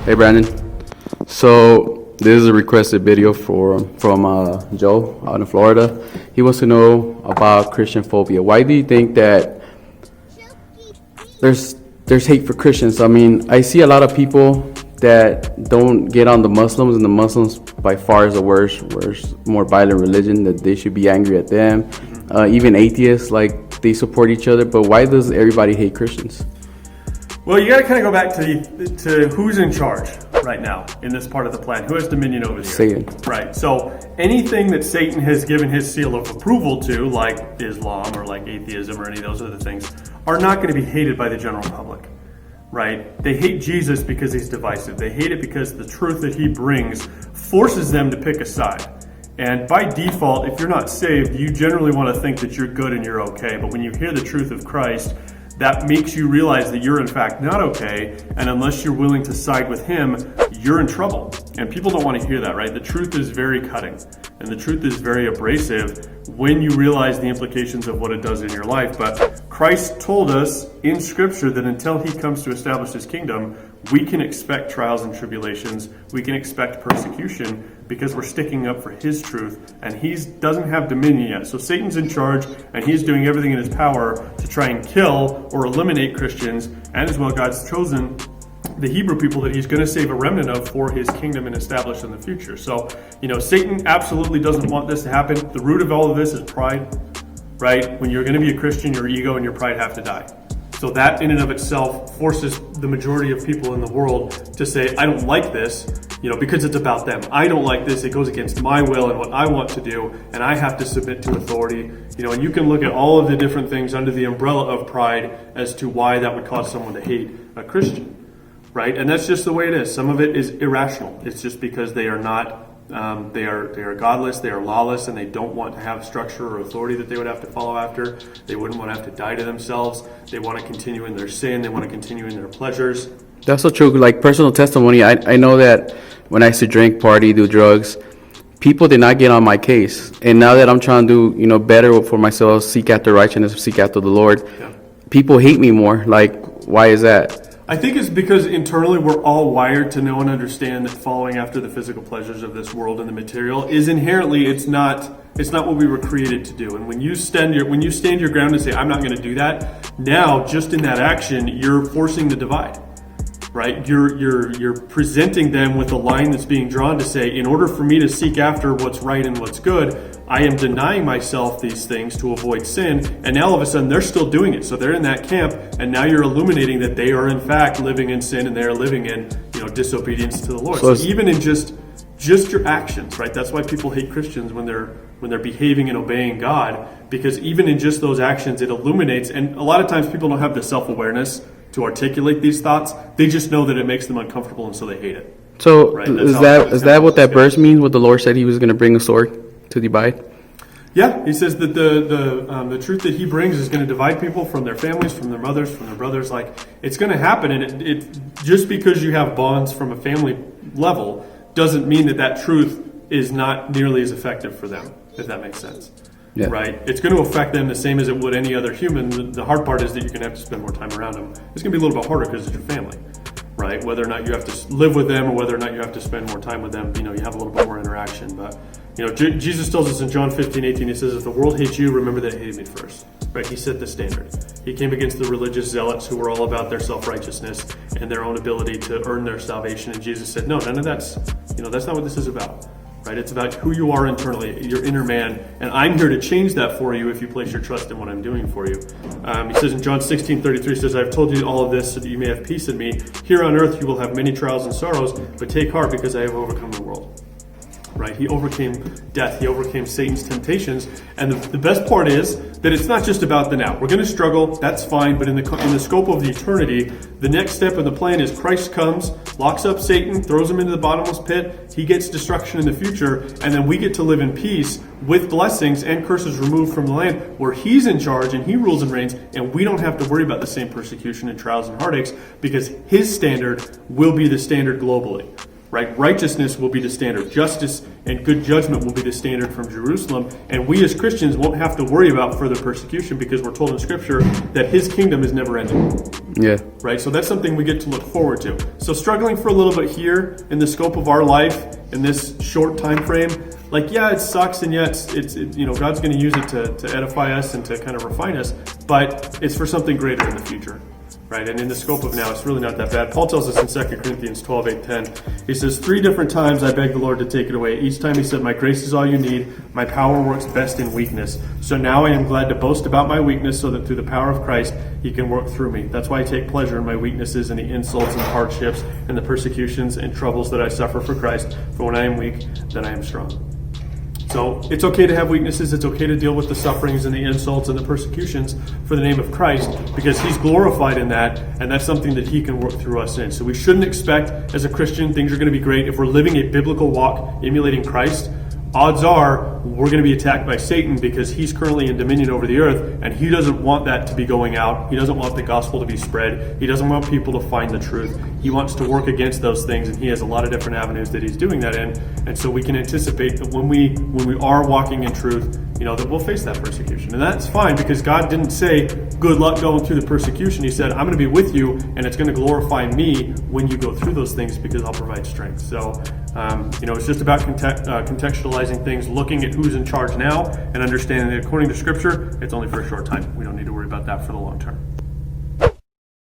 Hey Brandon. So this is a requested video from Joe out in Florida. He wants to know about Christianphobia. Why do you think that there's hate for Christians? I mean, I see a lot of people that don't get on the Muslims, and the Muslims by far is the worst, more violent religion, that they should be angry at them. Even atheists, like, they support each other. But why does everybody hate Christians? Well, you got to kind of go back to who's in charge right now in this part of the plan. Who has dominion over the earth? Satan. Right. So anything that Satan has given his seal of approval to, like Islam or like atheism or any of those other things, are not going to be hated by the general public. Right? They hate Jesus because he's divisive. They hate it because the truth that he brings forces them to pick a side. And by default, if you're not saved, you generally want to think that you're good and you're okay. But when you hear the truth of Christ, that makes you realize that you're in fact not okay, and unless you're willing to side with him, you're in trouble. And people don't want to hear that, right? The truth is very cutting, and the truth is very abrasive when you realize the implications of what it does in your life. But Christ told us in Scripture that until he comes to establish his kingdom, we can expect trials and tribulations, we can expect persecution, because we're sticking up for his truth, and he doesn't have dominion yet. So Satan's in charge, and he's doing everything in his power to try and kill or eliminate Christians, and as well God's chosen the Hebrew people that he's going to save a remnant of for his kingdom and establish in the future. So, Satan absolutely doesn't want this to happen. The root of all of this is pride, right? When you're going to be a Christian, your ego and your pride have to die. So that in and of itself forces the majority of people in the world to say, I don't like this, because it's about them. I don't like this. It goes against my will and what I want to do, and I have to submit to authority. And you can look at all of the different things under the umbrella of pride as to why that would cause someone to hate a Christian, right? And that's just the way it is. Some of it is irrational. It's just because they are not, they are godless, they are lawless, and they don't want to have structure or authority that they would have to follow after. They wouldn't want to have to die to themselves. They want to continue in their sin. They want to continue in their pleasures. That's so true. Like personal testimony, I know that when I used to drink, party, do drugs, people did not get on my case. And now that I'm trying to do, better for myself, seek after righteousness, seek after the Lord, people hate me more. Like, why is that? I think it's because internally we're all wired to know and understand that following after the physical pleasures of this world and the material is inherently, it's not what we were created to do. And when you stand your ground and say, I'm not going to do that, now just in that action, you're forcing the divide. Right? You're presenting them with a line that's being drawn to say, in order for me to seek after what's right and what's good, I am denying myself these things to avoid sin. And now all of a sudden they're still doing it. So they're in that camp, and now you're illuminating that they are in fact living in sin and they are living in disobedience to the Lord. So even in just your actions, right? That's why people hate Christians when they're behaving and obeying God, because even in just those actions it illuminates. And a lot of times people don't have the self-awareness to articulate these thoughts. They just know that it makes them uncomfortable, and so they hate it. So right? is that what that verse means? What the Lord said he was going to bring a sword to divide? Yeah, he says that the truth that he brings is going to divide people from their families, from their mothers, from their brothers. Like, it's going to happen, and it just because you have bonds from a family level doesn't mean that truth is not nearly as effective for them, if that makes sense. Yeah. Right? It's going to affect them the same as it would any other human. The hard part is that you're going to have to spend more time around them. It's going to be a little bit harder because it's your family, right? Whether or not you have to live with them or whether or not you have to spend more time with them, you have a little bit more interaction. But, Jesus tells us in John 15:18, he says, if the world hates you, remember that it hated me first. Right? He set the standard. He came against the religious zealots who were all about their self-righteousness and their own ability to earn their salvation. And Jesus said, no, none of that's not what this is about. Right? It's about who you are internally, your inner man, and I'm here to change that for you if you place your trust in what I'm doing for you. He says in John 16:33, says, I've told you all of this so that you may have peace in me. Here on earth you will have many trials and sorrows, but take heart because I have overcome the world. Right? He overcame death. He overcame Satan's temptations. And the best part is that it's not just about the now. We're going to struggle. That's fine. But in the scope of the eternity, the next step of the plan is Christ comes, locks up Satan, throws him into the bottomless pit. He gets destruction in the future. And then we get to live in peace with blessings and curses removed from the land where he's in charge and he rules and reigns. And we don't have to worry about the same persecution and trials and heartaches because his standard will be the standard globally. right? Righteousness will be the standard. Justice and good judgment will be the standard from Jerusalem. And we as Christians won't have to worry about further persecution because we're told in Scripture that his kingdom is never ending. Yeah. Right? So that's something we get to look forward to. So struggling for a little bit here in the scope of our life in this short time frame, like, yeah, it sucks, and yeah, it's God's going to use it to edify us and to kind of refine us, but it's for something greater in the future. Right, and in the scope of now, it's really not that bad. Paul tells us in 2 Corinthians 12, 8, 10, he says, 3 different times I begged the Lord to take it away. Each time he said, my grace is all you need. My power works best in weakness. So now I am glad to boast about my weakness so that through the power of Christ, he can work through me. That's why I take pleasure in my weaknesses and the insults and hardships and the persecutions and troubles that I suffer for Christ. For when I am weak, then I am strong. So it's okay to have weaknesses. It's okay to deal with the sufferings and the insults and the persecutions for the name of Christ because he's glorified in that, and that's something that he can work through us in. So we shouldn't expect as a Christian things are going to be great. If we're living a biblical walk emulating Christ, odds are we're going to be attacked by Satan because he's currently in dominion over the earth, and he doesn't want that to be going out. He doesn't want the gospel to be spread. He doesn't want people to find the truth. He wants to work against those things, and he has a lot of different avenues that he's doing that in. And so we can anticipate that when we are walking in truth, that we'll face that persecution. And that's fine because God didn't say, good luck going through the persecution. He said, I'm going to be with you, and it's going to glorify me when you go through those things because I'll provide strength. So, it's just about contextualizing things, looking at who's in charge now, and understanding that according to Scripture, it's only for a short time. We don't need to worry about that for the long term.